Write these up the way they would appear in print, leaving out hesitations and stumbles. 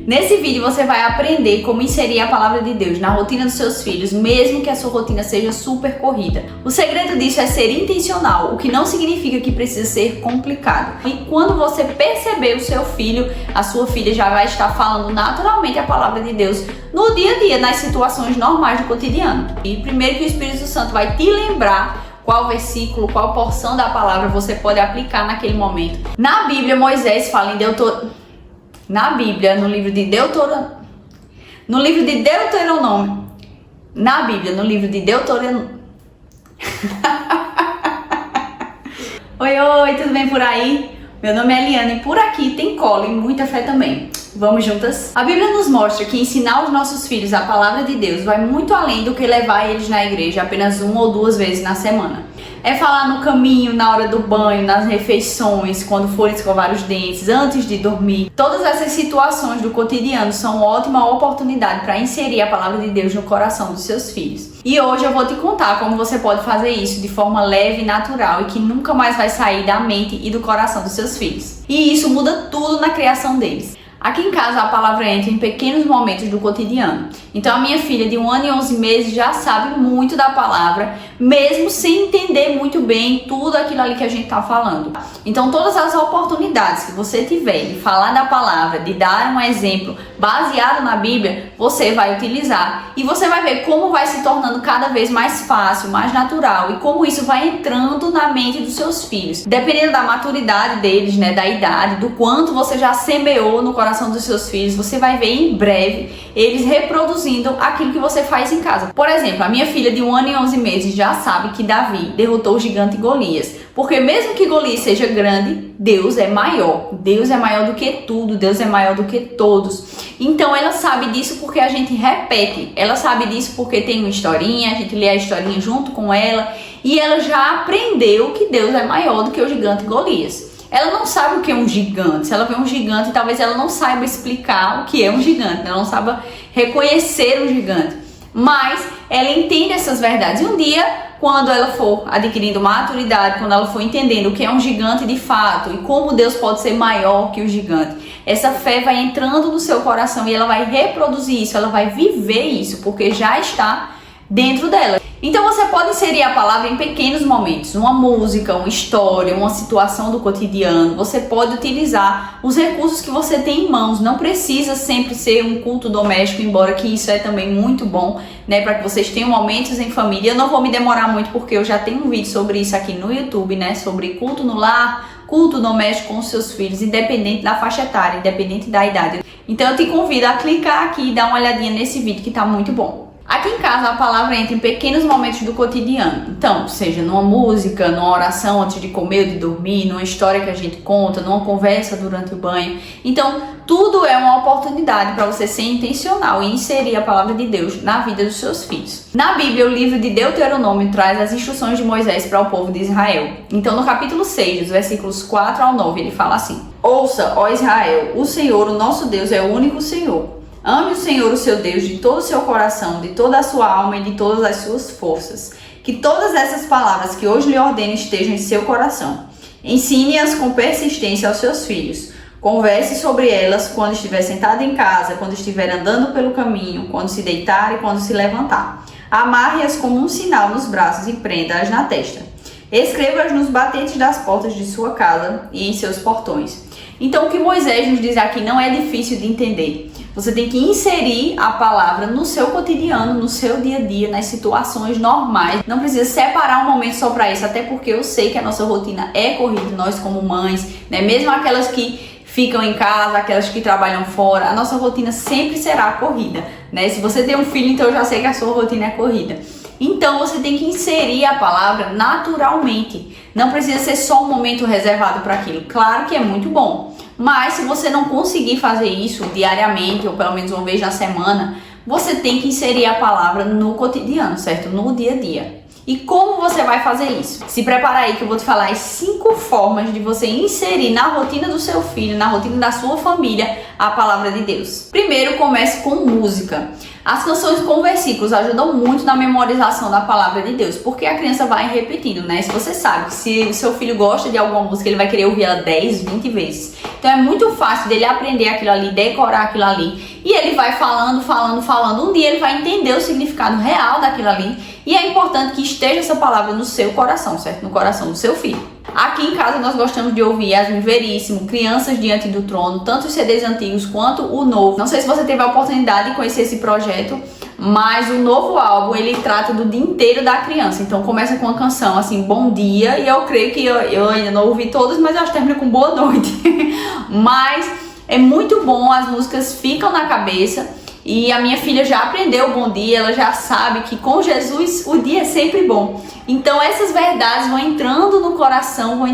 Nesse vídeo você vai aprender como inserir a palavra de Deus na rotina dos seus filhos, mesmo que a sua rotina seja super corrida. O segredo disso é ser intencional, o que não significa que precisa ser complicado. E quando você perceber o seu filho, a sua filha já vai estar falando naturalmente a palavra de Deus no dia a dia, nas situações normais do cotidiano. E primeiro que o Espírito Santo vai te lembrar qual versículo, qual porção da palavra você pode aplicar naquele momento. Na Bíblia, Moisés fala em Na Bíblia, no livro de Deuteronômio. Oi, tudo bem por aí? Meu nome é Eliane e por aqui tem cola e muita fé também. Vamos juntas? A Bíblia nos mostra que ensinar os nossos filhos a palavra de Deus vai muito além do que levar eles na igreja apenas 1 ou 2 vezes na semana. É falar no caminho, na hora do banho, nas refeições, quando forem escovar os dentes, antes de dormir. Todas essas situações do cotidiano são ótima oportunidade para inserir a palavra de Deus no coração dos seus filhos. E hoje eu vou te contar como você pode fazer isso de forma leve e natural e que nunca mais vai sair da mente e do coração dos seus filhos. E isso muda tudo na criação deles. Aqui em casa a palavra entra em pequenos momentos do cotidiano. Então a minha filha de 1 ano e 11 meses já sabe muito da palavra, mesmo sem entender muito bem tudo aquilo ali que a gente está falando. Então todas as oportunidades que você tiver de falar da palavra, de dar um exemplo baseado na Bíblia, você vai utilizar. E você vai ver como vai se tornando cada vez mais fácil, mais natural e como isso vai entrando na mente dos seus filhos. Dependendo da maturidade deles, da idade, do quanto você já semeou no coração dos seus filhos, você vai ver em breve eles reproduzindo aquilo que você faz em casa. Por exemplo, a minha filha de 1 ano e 11 meses já sabe que Davi derrotou o gigante Golias, porque mesmo que Golias seja grande, Deus é maior. Deus é maior do que tudo, Deus é maior do que todos. Então ela sabe disso porque a gente repete, ela sabe disso porque tem uma historinha, a gente lê a historinha junto com ela e ela já aprendeu que Deus é maior do que o gigante Golias. Ela não sabe o que é um gigante. Se ela vê um gigante, talvez ela não saiba explicar o que é um gigante, ela não saiba reconhecer um gigante. Mas ela entende essas verdades. E um dia, quando ela for adquirindo maturidade, quando ela for entendendo o que é um gigante de fato e como Deus pode ser maior que o gigante, essa fé vai entrando no seu coração e ela vai reproduzir isso, ela vai viver isso, porque já está dentro dela. Então você pode inserir a palavra em pequenos momentos, uma música, uma história, uma situação do cotidiano. Você pode utilizar os recursos que você tem em mãos. Não precisa sempre ser um culto doméstico, embora que isso é também muito bom, para que vocês tenham momentos em família. Eu não vou me demorar muito porque eu já tenho um vídeo sobre isso aqui no YouTube, sobre culto no lar, culto doméstico com os seus filhos, independente da faixa etária, independente da idade. Então eu te convido a clicar aqui e dar uma olhadinha nesse vídeo que tá muito bom. Aqui em casa a palavra entra em pequenos momentos do cotidiano. Então, seja numa música, numa oração antes de comer ou de dormir, numa história que a gente conta, numa conversa durante o banho. Então, tudo é uma oportunidade para você ser intencional e inserir a palavra de Deus na vida dos seus filhos. Na Bíblia, o livro de Deuteronômio traz as instruções de Moisés para o povo de Israel. Então, no capítulo 6, dos versículos 4 ao 9, ele fala assim: Ouça, ó Israel, o Senhor, o nosso Deus, é o único Senhor. Ame o Senhor, o seu Deus, de todo o seu coração, de toda a sua alma e de todas as suas forças. Que todas essas palavras que hoje lhe ordeno estejam em seu coração. Ensine-as com persistência aos seus filhos. Converse sobre elas quando estiver sentado em casa, quando estiver andando pelo caminho, quando se deitar e quando se levantar. Amarre-as como um sinal nos braços e prenda-as na testa. Escreva-as nos batentes das portas de sua casa e em seus portões. Então o que Moisés nos diz aqui não é difícil de entender. Você tem que inserir a palavra no seu cotidiano, no seu dia a dia, nas situações normais. Não precisa separar um momento só para isso, até porque eu sei que a nossa rotina é corrida, nós como mães, mesmo aquelas que ficam em casa, aquelas que trabalham fora, a nossa rotina sempre será corrida, Se você tem um filho, então eu já sei que a sua rotina é corrida. Então você tem que inserir a palavra naturalmente. Não precisa ser só um momento reservado para aquilo. Claro que é muito bom, mas se você não conseguir fazer isso diariamente ou pelo menos uma vez na semana, você tem que inserir a palavra no cotidiano, certo? No dia a dia. E como você vai fazer isso? Se prepara aí que eu vou te falar as 5 formas de você inserir na rotina do seu filho, na rotina da sua família, a palavra de Deus. Primeiro, comece com música. As canções com versículos ajudam muito na memorização da palavra de Deus, porque a criança vai repetindo, né? Se você sabe que se o seu filho gosta de alguma música, ele vai querer ouvir ela 10, 20 vezes. Então é muito fácil dele aprender aquilo ali, decorar aquilo ali, e ele vai falando. Um dia ele vai entender o significado real daquilo ali, e é importante que esteja essa palavra no seu coração, certo? No coração do seu filho. Aqui em casa nós gostamos de ouvir Yasmin Veríssimo, Crianças Diante do Trono, tanto os CDs antigos quanto o novo. Não sei se você teve a oportunidade de conhecer esse projeto, mas o novo álbum, ele trata do dia inteiro da criança. Então começa com uma canção assim, bom dia, e eu creio que eu ainda não ouvi todas, mas eu acho que termina com boa noite. Mas é muito bom, as músicas ficam na cabeça. E a minha filha já aprendeu o bom dia, ela já sabe que com Jesus o dia é sempre bom. Então essas verdades vão entrando no coração,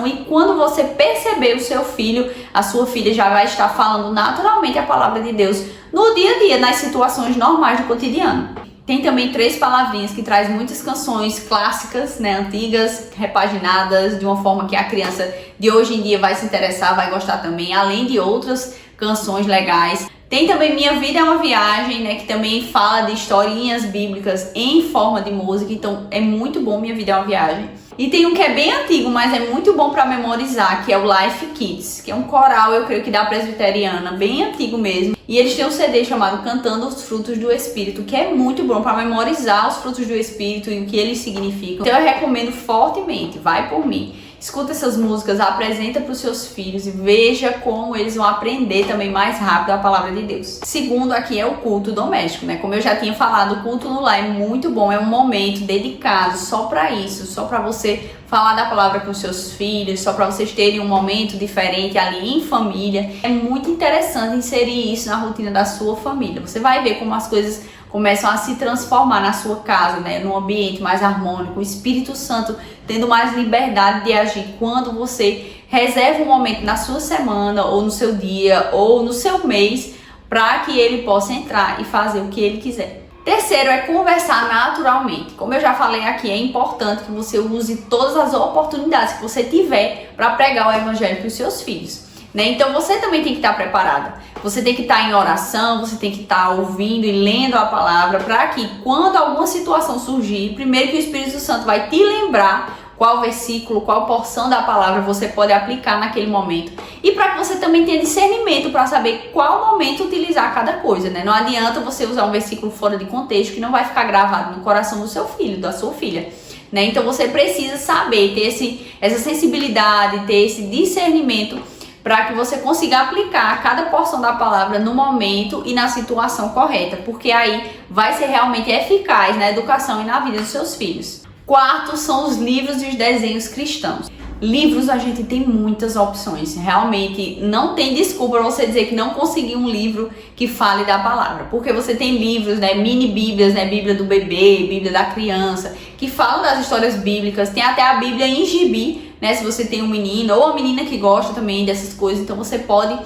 e quando você perceber o seu filho, a sua filha já vai estar falando naturalmente a palavra de Deus no dia a dia, nas situações normais do cotidiano. Tem também 3 palavrinhas que traz muitas canções clássicas, né, antigas, repaginadas, de uma forma que a criança de hoje em dia vai se interessar, vai gostar também, além de outras canções legais. Tem também Minha Vida é uma Viagem, né, que também fala de historinhas bíblicas em forma de música, então é muito bom Minha Vida é uma Viagem. E tem um que é bem antigo, mas é muito bom para memorizar, que é o Life Kids, que é um coral, eu creio que da presbiteriana, bem antigo mesmo. E eles têm um CD chamado Cantando os Frutos do Espírito, que é muito bom para memorizar os frutos do Espírito e o que eles significam. Então eu recomendo fortemente, vai por mim. Escuta essas músicas, apresenta para os seus filhos e veja como eles vão aprender também mais rápido a palavra de Deus. Segundo aqui é o culto doméstico, né? Como eu já tinha falado, o culto no lar é muito bom, é um momento dedicado só para isso, só para você falar da palavra com os seus filhos, só para vocês terem um momento diferente ali em família. É muito interessante inserir isso na rotina da sua família. Você vai ver como as coisas começam a se transformar na sua casa, né, num ambiente mais harmônico, o Espírito Santo tendo mais liberdade de agir quando você reserva um momento na sua semana, ou no seu dia, ou no seu mês, para que ele possa entrar e fazer o que ele quiser. Terceiro é conversar naturalmente. Como eu já falei aqui, é importante que você use todas as oportunidades que você tiver para pregar o evangelho para os seus filhos, né? Então você também tem que estar preparada. Você tem que estar em oração, você tem que estar ouvindo e lendo a palavra, para que quando alguma situação surgir, primeiro que o Espírito Santo vai te lembrar qual versículo, qual porção da palavra você pode aplicar naquele momento. E para que você também tenha discernimento para saber qual momento utilizar cada coisa, né? Não adianta você usar um versículo fora de contexto que não vai ficar gravado no coração do seu filho, da sua filha, né? Então você precisa saber, ter essa sensibilidade, ter esse discernimento para que você consiga aplicar cada porção da palavra no momento e na situação correta, porque aí vai ser realmente eficaz na educação e na vida dos seus filhos. Quarto são os livros e os desenhos cristãos. Livros a gente tem muitas opções, realmente não tem desculpa para você dizer que não conseguiu um livro que fale da palavra, porque você tem livros, né, mini bíblias, né, Bíblia do bebê, Bíblia da criança, que falam das histórias bíblicas, tem até a Bíblia em gibi, né, se você tem um menino ou uma menina que gosta também dessas coisas, então você pode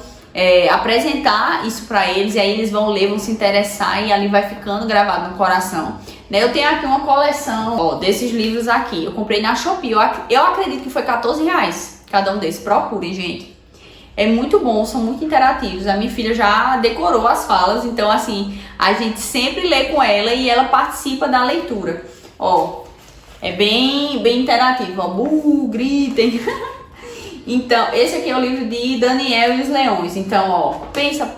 apresentar isso para eles, e aí eles vão ler, vão se interessar, e ali vai ficando gravado no coração. Eu tenho aqui uma coleção desses livros aqui, eu comprei na Shopee, eu acredito que foi R$14 cada um desses, procurem, gente. É muito bom, são muito interativos, a minha filha já decorou as falas, então assim, a gente sempre lê com ela e ela participa da leitura. É bem interativo, gritem. Então, esse aqui é o livro de Daniel e os Leões. Então, pensa,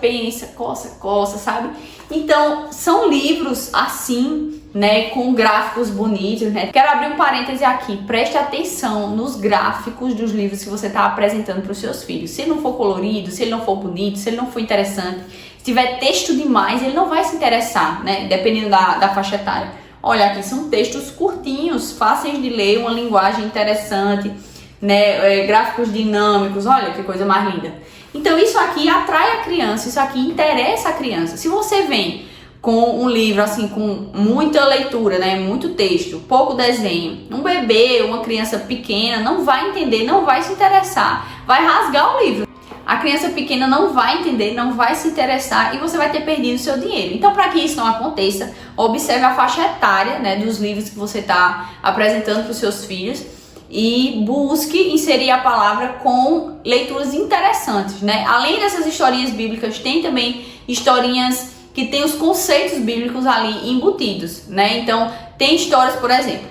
coça, sabe? Então, são livros assim, né, com gráficos bonitos, né? Quero abrir um parêntese aqui. Preste atenção nos gráficos dos livros que você está apresentando para os seus filhos. Se ele não for colorido, se ele não for bonito, se ele não for interessante, se tiver texto demais, ele não vai se interessar, né? Dependendo da faixa etária. Olha, aqui são textos curtinhos, fáceis de ler, uma linguagem interessante, né, gráficos dinâmicos, olha que coisa mais linda. Então isso aqui atrai a criança, isso aqui interessa a criança. Se você vem com um livro assim com muita leitura, né, muito texto, pouco desenho, um bebê, uma criança pequena não vai entender, não vai se interessar, vai rasgar o livro. a criança pequena não vai entender, não vai se interessar e você vai ter perdido o seu dinheiro. Então, para que isso não aconteça, observe a faixa etária, né, dos livros que você está apresentando para os seus filhos e busque inserir a palavra com leituras interessantes, né? Além dessas historinhas bíblicas, tem também historinhas que tem os conceitos bíblicos ali embutidos, né? Então, tem histórias, por exemplo,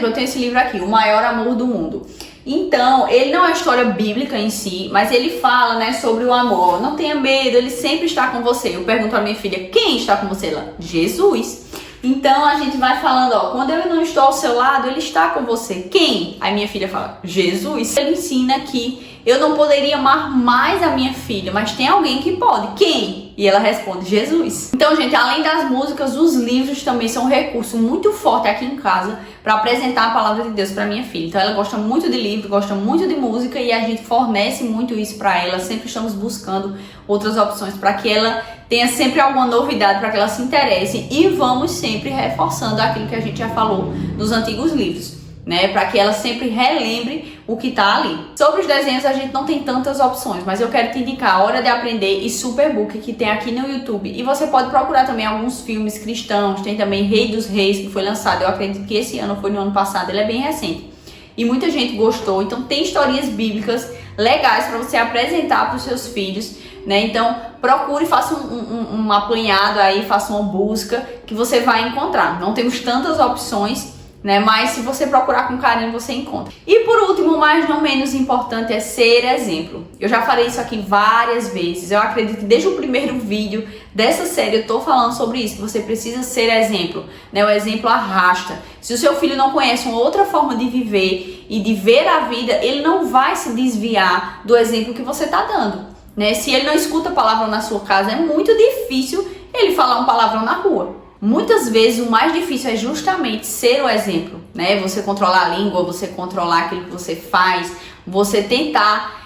eu tenho esse livro aqui, O Maior Amor do Mundo. Então, ele não é história bíblica em si, mas ele fala, né, sobre o amor. Não tenha medo, ele sempre está com você. Eu pergunto à minha filha, quem está com você lá? Jesus. Então, a gente vai falando, ó, quando eu não estou ao seu lado, ele está com você. Quem? Aí minha filha fala, Jesus. Ele ensina que eu não poderia amar mais a minha filha, mas tem alguém que pode. Quem? E ela responde, Jesus. Então, gente, além das músicas, os livros também são um recurso muito forte aqui em casa para apresentar a palavra de Deus para minha filha. Então, ela gosta muito de livro, gosta muito de música e a gente fornece muito isso para ela. Sempre estamos buscando outras opções para que ela tenha sempre alguma novidade, para que ela se interesse e vamos sempre reforçando aquilo que a gente já falou nos antigos livros, né, para que ela sempre relembre o que tá ali. Sobre os desenhos a gente não tem tantas opções, mas eu quero te indicar a Hora de Aprender e Superbook que tem aqui no YouTube. E você pode procurar também alguns filmes cristãos, tem também Rei dos Reis que foi lançado, eu acredito que esse ano foi no ano passado, ele é bem recente. E muita gente gostou, então tem historinhas bíblicas legais para você apresentar para os seus filhos, né? Então procure, faça um apanhado aí, faça uma busca que você vai encontrar. Não temos tantas opções, né? Mas se você procurar com carinho, você encontra. E por último, mas não menos importante, é ser exemplo. Eu já falei isso aqui várias vezes. Eu acredito que desde o primeiro vídeo dessa série eu tô falando sobre isso, que você precisa ser exemplo, né? O exemplo arrasta. Se o seu filho não conhece uma outra forma de viver e de ver a vida, ele não vai se desviar do exemplo que você tá dando, né? Se ele não escuta palavrão na sua casa, é muito difícil ele falar um palavrão na rua. Muitas vezes o mais difícil é justamente ser o exemplo, né? Você controlar a língua, você controlar aquilo que você faz, você tentar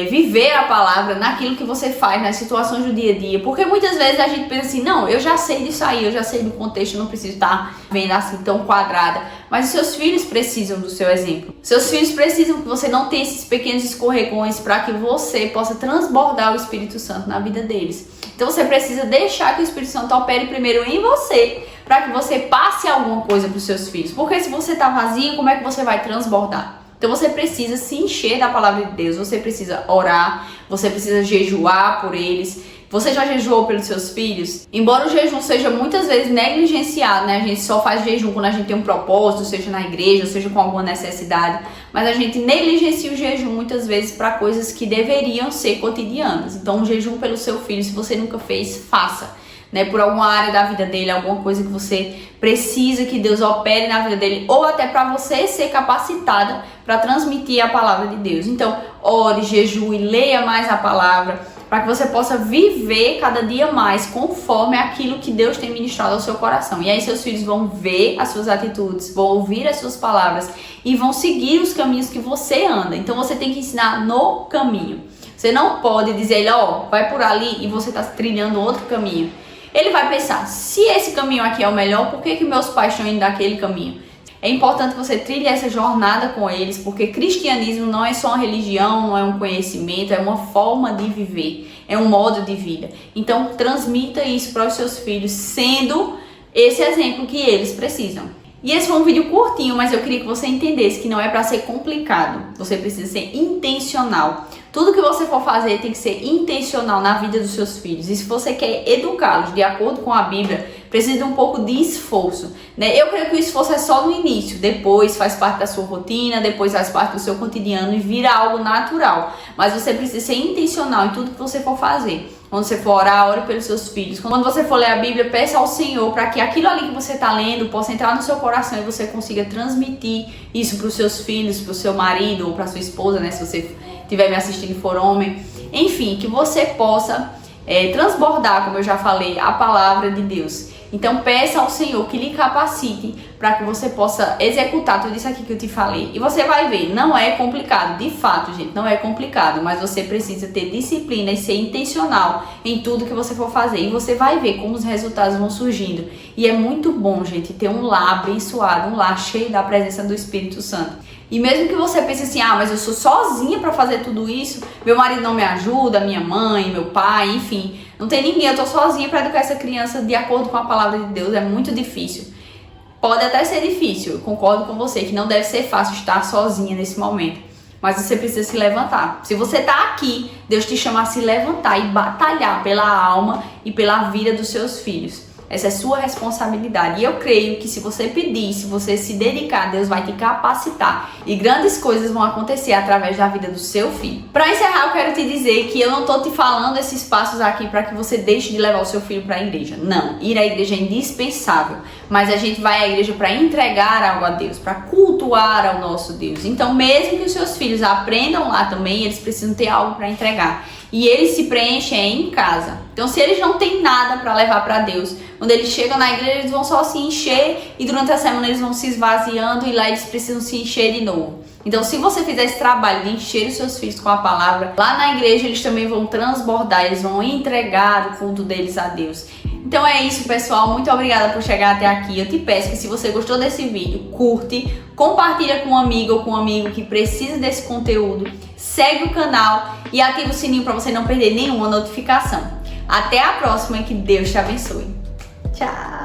viver a palavra naquilo que você faz, nas situações do dia a dia. Porque muitas vezes a gente pensa assim, não, eu já sei disso aí, eu já sei do contexto, eu não preciso estar vendo assim tão quadrada. Mas os seus filhos precisam do seu exemplo. Seus filhos precisam que você não tenha esses pequenos escorregões para que você possa transbordar o Espírito Santo na vida deles. Então você precisa deixar que o Espírito Santo opere primeiro em você, para que você passe alguma coisa para os seus filhos. Porque se você está vazio, como é que você vai transbordar? Então você precisa se encher da palavra de Deus, você precisa orar, você precisa jejuar por eles. Você já jejuou pelos seus filhos? Embora o jejum seja muitas vezes negligenciado, né? A gente só faz jejum quando a gente tem um propósito, seja na igreja, seja com alguma necessidade. Mas a gente negligencia o jejum muitas vezes para coisas que deveriam ser cotidianas. Então, um jejum pelo seu filho, se você nunca fez, faça, né? Por alguma área da vida dele, alguma coisa que você precisa que Deus opere na vida dele, ou até para você ser capacitada para transmitir a palavra de Deus. Então, ore, jejue, leia mais a palavra, para que você possa viver cada dia mais conforme aquilo que Deus tem ministrado ao seu coração. E aí seus filhos vão ver as suas atitudes, vão ouvir as suas palavras e vão seguir os caminhos que você anda. Então você tem que ensinar no caminho. Você não pode dizer a ele, ó, vai por ali e você está trilhando outro caminho. Ele vai pensar, se esse caminho aqui é o melhor, por que meus pais estão indo daquele caminho? É importante que você trilhe essa jornada com eles, porque cristianismo não é só uma religião, não é um conhecimento, é uma forma de viver, é um modo de vida. Então, transmita isso para os seus filhos, sendo esse exemplo que eles precisam. E esse foi um vídeo curtinho, mas eu queria que você entendesse que não é para ser complicado, você precisa ser intencional. Tudo que você for fazer tem que ser intencional na vida dos seus filhos. E se você quer educá-los de acordo com a Bíblia, precisa de um pouco de esforço, né? Eu creio que o esforço é só no início, depois faz parte da sua rotina, depois faz parte do seu cotidiano e vira algo natural. Mas você precisa ser intencional em tudo que você for fazer. Quando você for orar, ore pelos seus filhos. Quando você for ler a Bíblia, peça ao Senhor para que aquilo ali que você está lendo possa entrar no seu coração e você consiga transmitir isso para os seus filhos, para o seu marido ou para a sua esposa, né? Se você estiver me assistindo e for homem. Enfim, que você possa transbordar, como eu já falei, a palavra de Deus. Então peça ao Senhor que lhe capacite para que você possa executar tudo isso aqui que eu te falei. E você vai ver, não é complicado, de fato, gente, não é complicado, mas você precisa ter disciplina e ser intencional em tudo que você for fazer. E você vai ver como os resultados vão surgindo. E é muito bom, gente, ter um lar abençoado, um lar cheio da presença do Espírito Santo. E mesmo que você pense assim, mas eu sou sozinha para fazer tudo isso, meu marido não me ajuda, minha mãe, meu pai, enfim, não tem ninguém, eu tô sozinha para educar essa criança de acordo com a palavra de Deus, é muito difícil. Pode até ser difícil, eu concordo com você que não deve ser fácil estar sozinha nesse momento, mas você precisa se levantar. Se você tá aqui, Deus te chama a se levantar e batalhar pela alma e pela vida dos seus filhos. Essa é sua responsabilidade. E eu creio que se você pedir, se você se dedicar, Deus vai te capacitar. E grandes coisas vão acontecer através da vida do seu filho. Para encerrar, eu quero te dizer que eu não tô te falando esses passos aqui para que você deixe de levar o seu filho para a igreja. Não, ir à igreja é indispensável. Mas a gente vai à igreja para entregar algo a Deus, para cultuar ao nosso Deus. Então, mesmo que os seus filhos aprendam lá também, eles precisam ter algo para entregar. E eles se preenchem em casa. Então, se eles não têm nada para levar para Deus, quando eles chegam na igreja, eles vão só se encher e durante a semana eles vão se esvaziando e lá eles precisam se encher de novo. Então, se você fizer esse trabalho de encher os seus filhos com a palavra, lá na igreja eles também vão transbordar, eles vão entregar o culto deles a Deus. Então é isso, pessoal. Muito obrigada por chegar até aqui. Eu te peço que se você gostou desse vídeo, curte, compartilha com um amigo ou com um amigo que precisa desse conteúdo, segue o canal e ativa o sininho para você não perder nenhuma notificação. Até a próxima e que Deus te abençoe. Tchau!